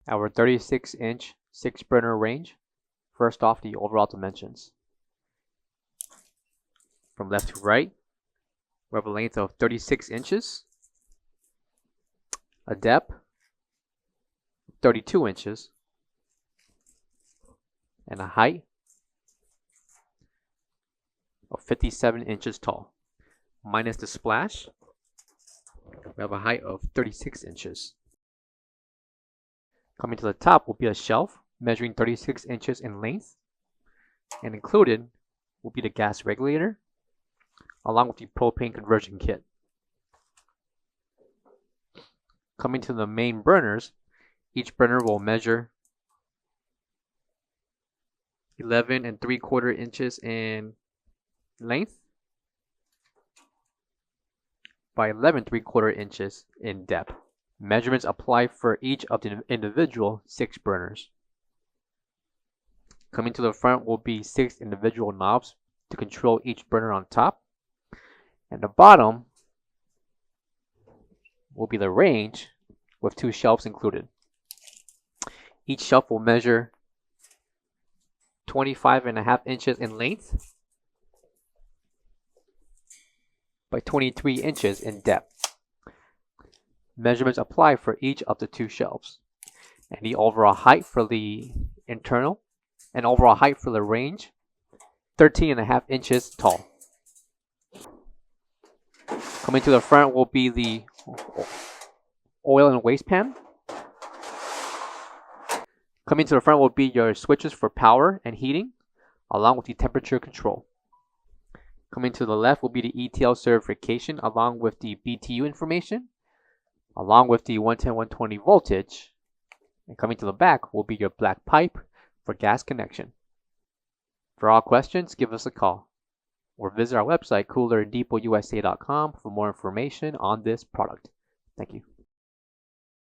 our 36-inch 6-burner range. First off, the overall dimensions. From left to right, we have a length of 36 inches, a depth of 32 inches, and a height of 57 inches tall. Minus the splash, we have a height of 36 inches. Coming to the top will be a shelf measuring 36 inches in length, and included will be the gas regulator along with the propane conversion kit. Coming to the main burners, each burner will measure 11 3/4 inches in length by 11 3/4 inches in depth. Measurements apply for each of the individual 6 burners. Coming to the front will be 6 individual knobs to control each burner on top, and the bottom will be the range with 2 shelves included. Each shelf will measure 25.5 inches in length by 23 inches in depth. Measurements apply for each of the 2 shelves, and the overall height for the internal and overall height for the range, 13.5 inches tall. Coming to the front will be the oil and waste pan. Coming to the front will be your switches for power and heating, along with the temperature control. Coming to the left will be the ETL certification along with the BTU information, along with the 110/120 voltage. And coming to the back will be your black pipe for gas connection. For all questions, give us a call or visit our website coolerdepotusa.com for more information on this product. Thank you.